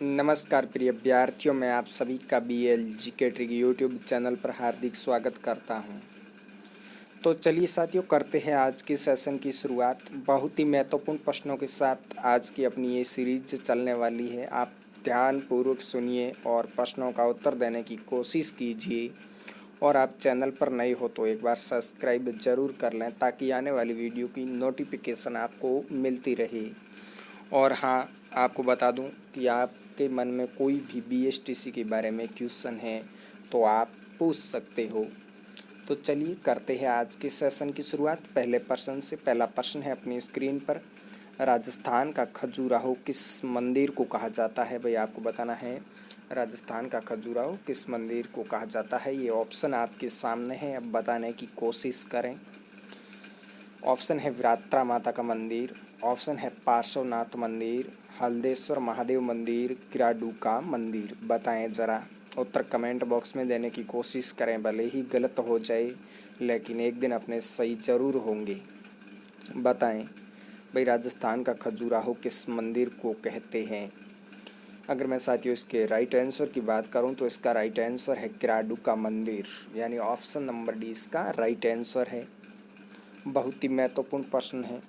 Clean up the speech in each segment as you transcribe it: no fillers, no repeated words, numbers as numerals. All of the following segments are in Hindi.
नमस्कार प्रिय अभ्यर्थियों, मैं आप सभी का BL ट्रिक यूट्यूब चैनल पर हार्दिक स्वागत करता हूं। तो चलिए साथियों, करते हैं आज की सेशन की शुरुआत। बहुत ही महत्वपूर्ण प्रश्नों के साथ आज की अपनी ये सीरीज चलने वाली है। आप ध्यानपूर्वक सुनिए और प्रश्नों का उत्तर देने की कोशिश कीजिए। और आप चैनल पर नए हो तो एक बार सब्सक्राइब ज़रूर कर लें ताकि आने वाली वीडियो की नोटिफिकेशन आपको मिलती रहे। और हाँ, आपको बता दूं कि आपके मन में कोई भी BSTC के बारे में क्वेश्चन है तो आप पूछ सकते हो। तो चलिए करते हैं आज के सेशन की शुरुआत पहले प्रश्न से। पहला प्रश्न है अपनी स्क्रीन पर। राजस्थान का खजुराहो किस मंदिर को कहा जाता है? भाई आपको बताना है राजस्थान का खजुराहो किस मंदिर को कहा जाता है। ये ऑप्शन आपके सामने है, अब बताने की कोशिश करें। ऑप्शन है विरात्रा माता का मंदिर, ऑप्शन है पार्श्वनाथ मंदिर, हल्देश्वर महादेव मंदिर, किराडू का मंदिर। बताएं ज़रा, उत्तर कमेंट बॉक्स में देने की कोशिश करें। भले ही गलत हो जाए लेकिन एक दिन अपने सही ज़रूर होंगे। बताएं भाई, राजस्थान का खजुराहो किस मंदिर को कहते हैं? अगर मैं साथियों इसके राइट आंसर की बात करूं तो इसका राइट आंसर है किराडू का मंदिर, यानी ऑप्शन नंबर डी इसका राइट आंसर है। बहुत ही महत्वपूर्ण प्रश्न है।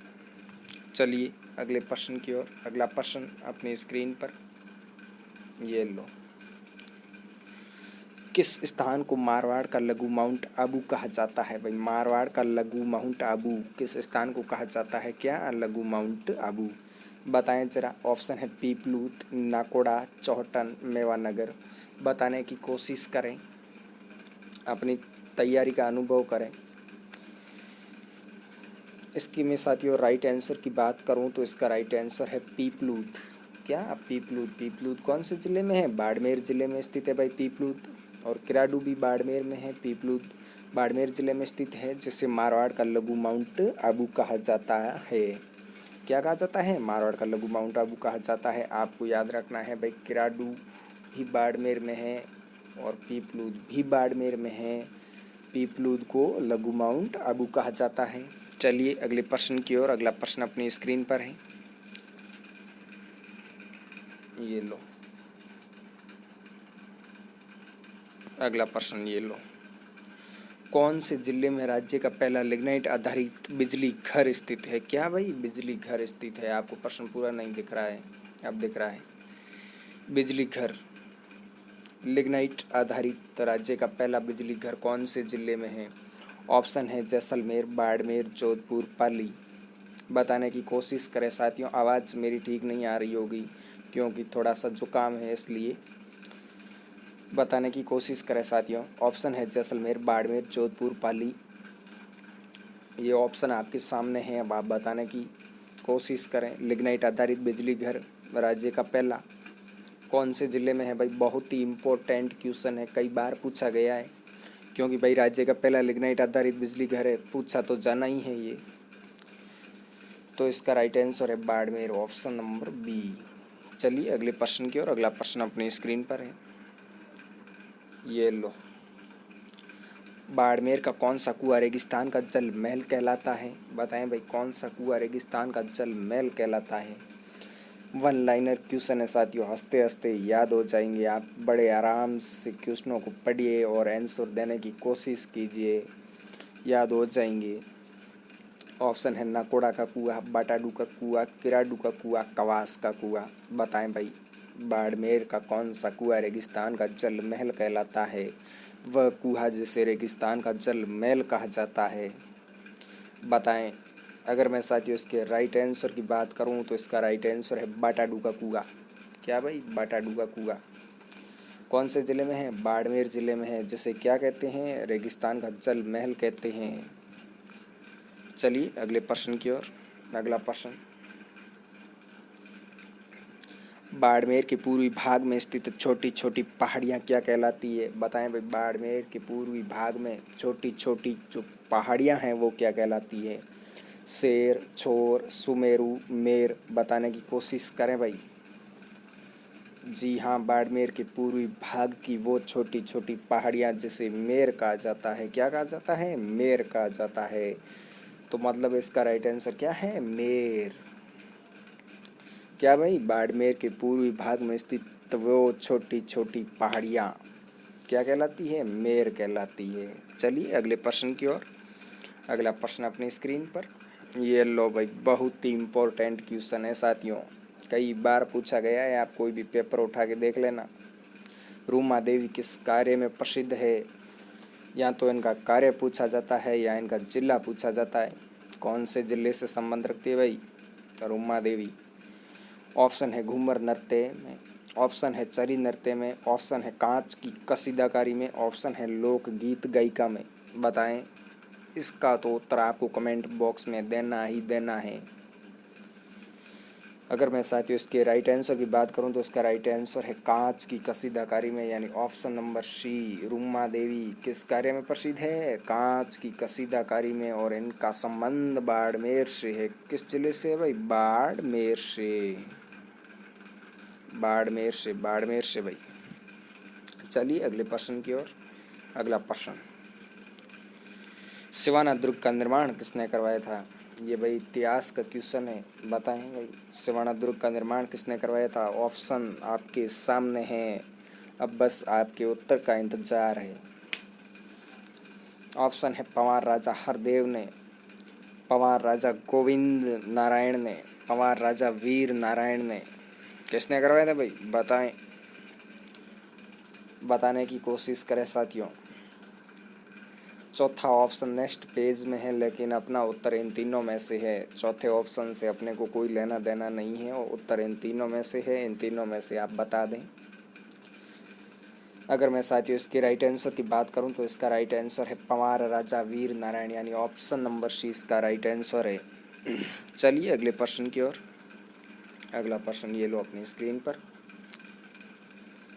चलिए अगले प्रश्न की ओर। अगला प्रश्न अपनी स्क्रीन पर ये लो। किस स्थान को मारवाड़ का लघु माउंट आबू कहा जाता है? भाई मारवाड़ का लघु माउंट आबू किस स्थान को कहा जाता है? क्या लघु माउंट आबू? बताएं जरा। ऑप्शन है पीपलूत, नाकोड़ा, चौहटन, मेवानगर। बताने की कोशिश करें, अपनी तैयारी का अनुभव करें। इसकी मैं साथियों राइट आंसर की बात करूं तो इसका राइट आंसर है पीपलूत। क्या पीपलूत? पीपलूत कौन से ज़िले में है? बाड़मेर ज़िले में स्थित है भाई पीपलूत। और किराडू भी बाड़मेर में है। पीपलूत बाड़मेर ज़िले में स्थित है, जिसे मारवाड़ का लघु माउंट आबू कहा जाता है। क्या कहा जाता है? मारवाड़ का लघु माउंट आबू कहा जाता है। आपको याद रखना है भाई, किराडू भी बाड़मेर में है और पीपलूत भी बाड़मेर में है। पीपलूत को लघु माउंट आबू कहा जाता है। चलिए अगले प्रश्न की ओर। अगला प्रश्न अपनी स्क्रीन पर है, ये लो। अगला प्रश्न ये लो। कौन से जिले में राज्य का पहला लिग्नाइट आधारित बिजली घर स्थित है? क्या भाई बिजली घर स्थित है? आपको प्रश्न पूरा नहीं दिख रहा है, अब दिख रहा है। बिजली घर, लिग्नाइट आधारित राज्य का पहला बिजली घर कौन से जिले में है? ऑप्शन है जैसलमेर, बाड़मेर, जोधपुर, पाली। बताने की कोशिश करें साथियों। आवाज़ मेरी ठीक नहीं आ रही होगी क्योंकि थोड़ा सा जुकाम है, इसलिए बताने की कोशिश करें साथियों। ऑप्शन है जैसलमेर, बाड़मेर, जोधपुर, पाली। ये ऑप्शन आपके सामने हैं, अब आप बताने की कोशिश करें। लिग्नाइट आधारित बिजली घर राज्य का पहला कौन से ज़िले में है? भाई बहुत ही इम्पोर्टेंट क्वेश्चन है, कई बार पूछा गया है, क्योंकि भाई राज्य का पहला लिग्नाइट आधारित बिजली घर है, पूछा तो जाना ही है ये। तो इसका राइट आंसर है बाड़मेर, ऑप्शन नंबर बी। चलिए अगले प्रश्न की ओर। अगला प्रश्न अपनी स्क्रीन पर है, ये लो। बाड़मेर का कौन सा कुआं रेगिस्तान का जल महल कहलाता है? बताएं भाई, कौन सा कुआं रेगिस्तान का जल महल कहलाता है? वन लाइनर क्वेश्चन है साथियों, हंसते हंसते याद हो जाएंगे आप। बड़े आराम से क्वेश्चनों को पढ़िए और आंसर देने की कोशिश कीजिए, याद हो जाएंगे। ऑप्शन है नाकोड़ा का कुआं, बाटाडू का कुआं, किराडू का कुआं, कवास का कुआं। बताएं भाई, बाड़मेर का कौन सा कुआं रेगिस्तान का जल महल कहलाता है? वह कुआं जिसे रेगिस्तान का जल महल कहा जाता है। बताएं। अगर मैं साथियों इसके राइट आंसर की बात करूं तो इसका राइट आंसर है बाटाडू का कुआं। क्या भाई? बाटाडू का कुआं कौन से ज़िले में है? बाड़मेर ज़िले में है, जिसे क्या कहते हैं? रेगिस्तान का जल महल कहते हैं। चलिए अगले प्रश्न की ओर। अगला प्रश्न, बाड़मेर के पूर्वी भाग में स्थित छोटी छोटी पहाड़ियाँ क्या कहलाती है? बताएं भाई, बाड़मेर के पूर्वी भाग में छोटी छोटी जो पहाड़ियाँ हैं वो क्या कहलाती है? शेर, छोर, सुमेरु, मेर। बताने की कोशिश करें भाई। जी हाँ, बाड़मेर के पूर्वी भाग की वो छोटी छोटी पहाड़ियाँ जिसे मेर कहा जाता है। क्या कहा जाता है? मेर कहा जाता है। तो मतलब इसका राइट आंसर क्या है? मेर। क्या भाई? बाड़मेर के पूर्वी भाग में स्थित वो छोटी छोटी पहाड़ियाँ क्या कहलाती है? मेर कहलाती है। चलिए अगले प्रश्न की ओर। अगला प्रश्न अपनी स्क्रीन पर। ये लो भाई, बहुत ही इम्पोर्टेंट क्वेश्चन है साथियों, कई बार पूछा गया है। आप कोई भी पेपर उठा के देख लेना। रूमा देवी किस कार्य में प्रसिद्ध है? या तो इनका कार्य पूछा जाता है या इनका जिला पूछा जाता है। कौन से जिले से संबंध रखती है भाई रूमा देवी? ऑप्शन है घूमर नृत्य में, ऑप्शन है चरी नृत्य में, ऑप्शन है कांच की कसीदाकारी में, ऑप्शन है लोकगीत गायिका में। बताएं। इसका तो उत्तर आपको कमेंट बॉक्स में देना ही देना है। अगर मैं साथियों इसके राइट आंसर की बात करूं तो इसका राइट आंसर है कांच की कसीदाकारी में, यानी option number C. Ruma Devi किस कार्य में प्रसिद्ध है? कांच की कसीदाकारी में। और इनका संबंध बाड़मेर से है। किस जिले से है भाई? बाड़मेर से। बाड़मेर से भाई। चलिए अगले प्रश्न की ओर। अगला प्रश्न, सिवाना दुर्ग का निर्माण किसने करवाया था? ये भाई इतिहास का क्वेश्चन है। बताएं भाई, सिवाना दुर्ग का निर्माण किसने करवाया था? ऑप्शन आपके सामने हैं, अब बस आपके उत्तर का इंतजार है। ऑप्शन है पंवार राजा हरदेव ने, पंवार राजा गोविंद नारायण ने, पंवार राजा वीर नारायण ने। किसने करवाया था भाई? बताएं, बताने की कोशिश करें साथियों। चौथा ऑप्शन नेक्स्ट पेज में है, लेकिन अपना उत्तर इन तीनों में से है। चौथे ऑप्शन से अपने को कोई लेना देना नहीं है और उत्तर इन तीनों में से है। इन तीनों में से आप बता दें। अगर मैं साथियों इसके राइट आंसर की बात करूं तो इसका राइट आंसर है पंवार राजा वीर नारायण, यानी ऑप्शन नंबर सी इसका राइट आंसर है। चलिए अगले प्रश्न की ओर। अगला प्रश्न ये लो अपनी स्क्रीन पर।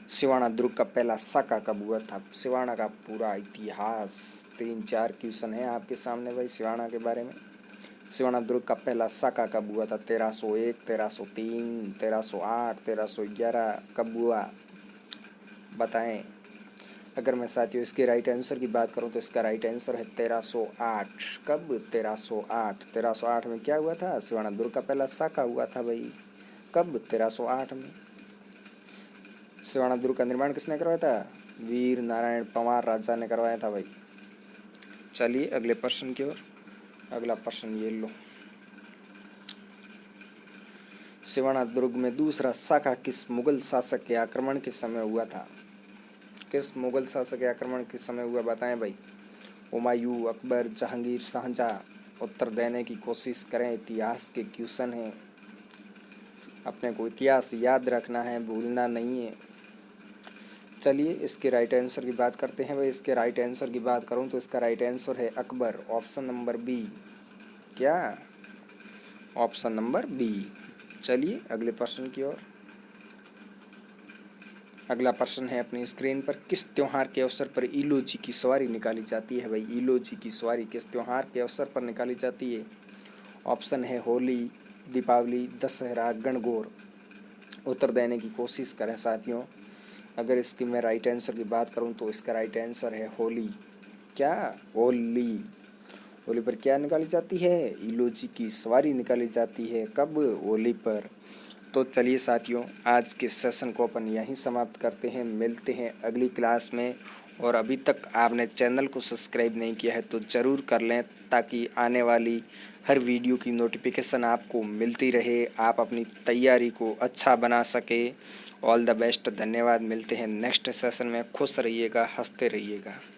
सिवाना दुर्ग का पहला साका कब हुआ था? सिवाना का पूरा इतिहास, 3-4 क्वेश्चन है आपके सामने भाई सिवाना के बारे में। सिवाना दुर्ग का पहला साका कब हुआ था? 1301, 1303, 1308, 1311 कब हुआ? बताएं। अगर मैं साथियों इसके राइट आंसर की बात करूं तो इसका राइट आंसर है 1308। कब? 1308। 1308 में क्या हुआ था? सिवाना दुर्ग का पहला साका हुआ था भाई। कब? 1308 में। सिवाना दुर्ग का निर्माण किसने करवाया था? वीर नारायण पंवार राजा ने करवाया था भाई। चलिए अगले प्रश्न की ओर। अगला प्रश्न ये लो, सिवाना दुर्ग में दूसरा साका किस मुगल शासक के आक्रमण के समय हुआ था? किस मुगल शासक के आक्रमण के समय हुआ? बताएं भाई। हुमायूं, अकबर, जहांगीर, शाहजहां। उत्तर देने की कोशिश करें। इतिहास के क्वेश्चन हैं, अपने को इतिहास याद रखना है, भूलना नहीं है। चलिए इसके राइट आंसर की बात करते हैं भाई। इसके राइट आंसर की बात करूं तो इसका राइट आंसर है अकबर, ऑप्शन नंबर बी। क्या? Option number B. चलिए अगले प्रश्न की ओर। अगला प्रश्न है अपनी स्क्रीन पर, किस त्योहार के अवसर पर इलोजी की सवारी निकाली जाती है भाई? इलोजी की सवारी किस त्योहार के अवसर पर निकाली जाती है? ऑप्शन है होली, दीपावली, दशहरा, गणगौर। उत्तर देने की कोशिश करें साथियों। अगर इसकी मैं राइट आंसर की बात करूं तो इसका राइट आंसर है होली। क्या? होली। होली पर क्या निकाली जाती है? इलोजी की सवारी निकाली जाती है। कब? होली पर। तो चलिए साथियों, आज के सेशन को अपन यहीं समाप्त करते हैं। मिलते हैं अगली क्लास में। और अभी तक आपने चैनल को सब्सक्राइब नहीं किया है तो ज़रूर कर लें, ताकि आने वाली हर वीडियो की नोटिफिकेशन आपको मिलती रहे, आप अपनी तैयारी को अच्छा बना सके। All the best. धन्यवाद। मिलते हैं नेक्स्ट सेशन में। खुश रहिएगा, हंसते रहिएगा।